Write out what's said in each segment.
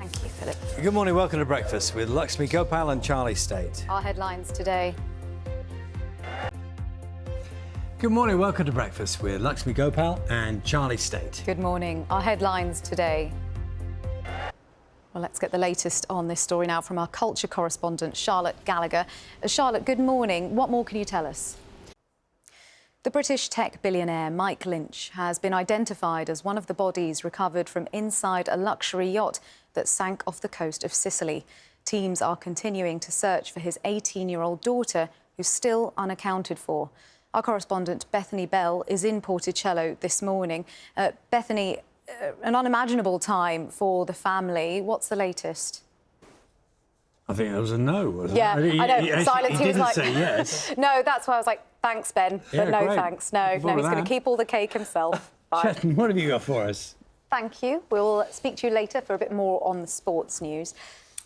Thank you, Philip. Good morning, welcome to Breakfast with Luxmy, Gopal and Charlie State. Our headlines today. Good morning, welcome to Breakfast with Luxmy, Gopal and Charlie State. Good morning. Our headlines today. Well, let's get the latest on this story now from our culture correspondent, Charlotte Gallagher. Charlotte, good morning. What more can you tell us? The British tech billionaire Mike Lynch has been identified as one of the bodies recovered from inside a luxury yacht that sank off the coast of Sicily. Teams are continuing to search for his 18-year-old daughter, who's still unaccounted for. Our correspondent Bethany Bell is in Porticello this morning. Bethany, an unimaginable time for the family. What's the latest? I think it was a no, wasn't yeah, it? I know. Silence. He was didn't like, say yes. No, that's why I was like, thanks, Ben, but no great. thanks. No, he's going to keep all the cake himself. Bye. What have you got for us? Thank you. We'll speak to you later for a bit more on the sports news.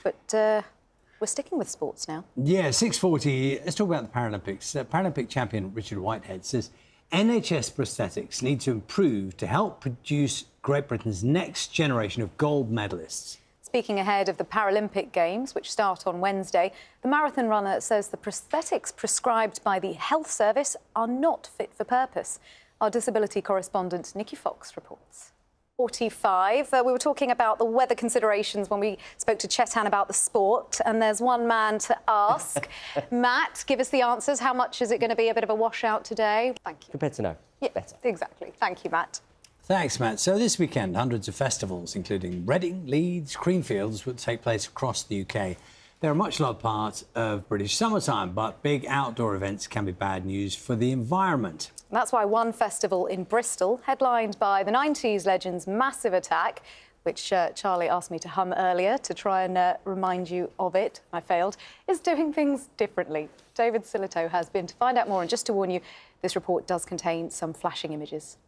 But we're sticking with sports now. Yeah, 6:40. Let's talk about the Paralympics. Paralympic champion Richard Whitehead says NHS prosthetics need to improve to help produce Great Britain's next generation of gold medalists. Speaking ahead of the Paralympic Games, which start on Wednesday, the marathon runner says the prosthetics prescribed by the Health Service are not fit for purpose. Our disability correspondent Nikki Fox reports. 45. We were talking about the weather considerations when we spoke to Chetan about the sport, and there's one man to ask. Matt, give us the answers. How much is it going to be a bit of a washout today? Thank you. Compared to no. Yeah, better. Exactly. Thank you, Matt. Thanks, Matt. So this weekend, hundreds of festivals, including Reading, Leeds, Creamfields, will take place across the UK. They're a much loved part of British summertime, but big outdoor events can be bad news for the environment. That's why one festival in Bristol, headlined by the 90s legends Massive Attack, which Charlie asked me to hum earlier to try and remind you of it, I failed, is doing things differently. David Silito has been to find out more, and just to warn you, this report does contain some flashing images.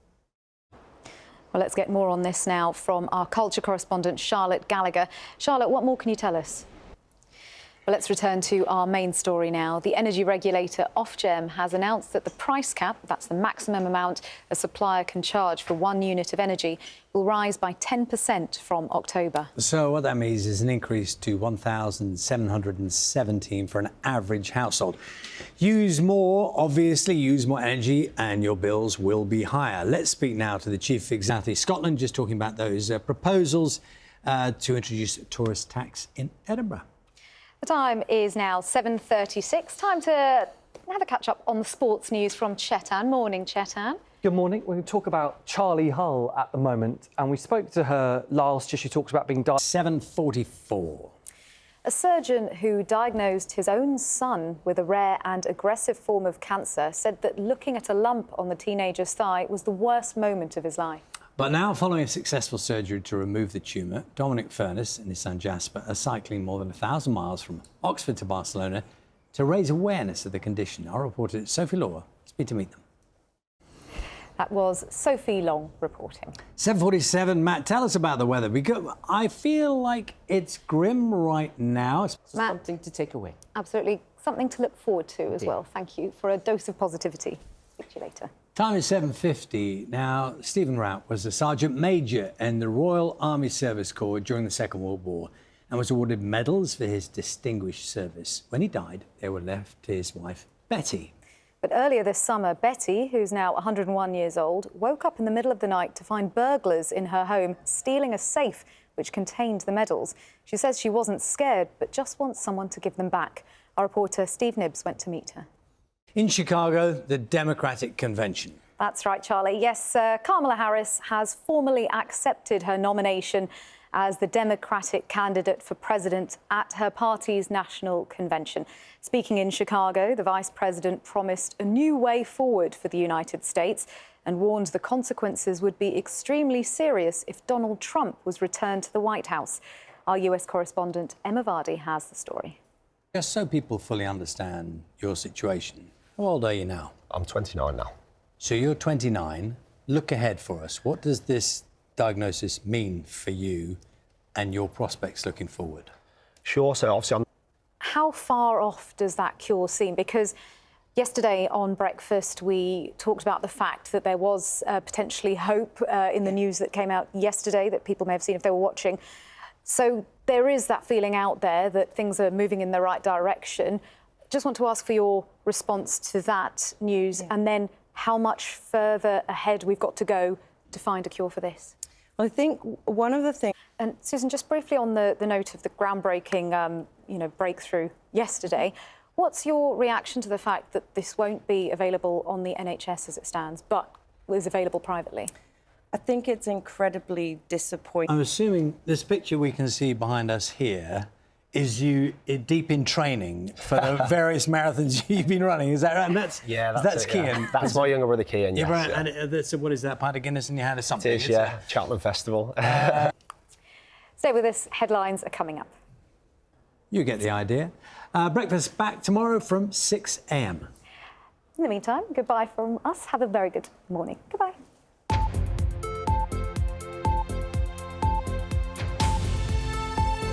Well, let's get more on this now from our culture correspondent, Charlotte Gallagher. Charlotte, what more can you tell us? Well, let's return to our main story now. The energy regulator Ofgem has announced that the price cap, that's the maximum amount a supplier can charge for 1 unit of energy, will rise by 10% from October. So what that means is an increase to $1,717 for an average household. Use more, obviously, use more energy and your bills will be higher. Let's speak now to the Chief Executive Scotland, just talking about those proposals to introduce a tourist tax in Edinburgh. The time is now 7:36. Time to have a catch-up on the sports news from Chetan. Morning, Chetan. Good morning. We're going to talk about Charlie Hull at the moment, and we spoke to her last year. She talks about being diagnosed. 7:44. A surgeon who diagnosed his own son with a rare and aggressive form of cancer said that looking at a lump on the teenager's thigh was the worst moment of his life. But now, following a successful surgery to remove the tumour, Dominic Furness and his son Jasper are cycling more than 1,000 miles from Oxford to Barcelona to raise awareness of the condition. Our reporter Sophie Law has been to meet them. That was Sophie Long reporting. 7:47. Matt, tell us about the weather. Because I feel like it's grim right now. Matt, Something to take away. absolutely something to look forward to as well. Thank you for a dose of positivity. Speak to you later. Time is 7:50. Now, Stephen Rout was a Sergeant Major in the Royal Army Service Corps during the Second World War and was awarded medals for his distinguished service. When he died, they were left to his wife, Betty. But earlier this summer, Betty, who's now 101 years old, woke up in the middle of the night to find burglars in her home stealing a safe which contained the medals. She says she wasn't scared, but just wants someone to give them back. Our reporter Steve Nibbs went to meet her. In Chicago, the Democratic Convention. That's right, Charlie. Yes, Kamala Harris has formally accepted her nomination as the Democratic candidate for president at her party's national convention. Speaking in Chicago, the vice president promised a new way forward for the United States and warned the consequences would be extremely serious if Donald Trump was returned to the White House. Our US correspondent Emma Vardy has the story. Just so people fully understand your situation, how old are you now? I'm 29 now. So you're 29. Look ahead for us. What does this diagnosis mean for you and your prospects looking forward? Sure, so obviously How far off does that cure seem? Because yesterday on Breakfast, we talked about the fact that there was potentially hope in the news that came out yesterday that people may have seen if they were watching. So there is that feeling out there that things are moving in the right direction. Just want to ask for your response to that news, and then how much further ahead we've got to go to find a cure for this. Well, I think one of the things... And Susan, just briefly on the note of the groundbreaking breakthrough yesterday, what's your reaction to the fact that this won't be available on the NHS as it stands, but is available privately? I think it's incredibly disappointing. I'm assuming this picture we can see behind us here is you deep in training for the various marathons you've been running. Is that right? And that's Cian. That's my younger brother, Cian, yes. Yeah, right. Yeah. And so what is that, pint of Guinness in your hand or something? It is, yeah. Cheltenham Festival. Stay with us. Headlines are coming up. You get the idea. Breakfast back tomorrow from 6 a.m. In the meantime, goodbye from us. Have a very good morning. Goodbye.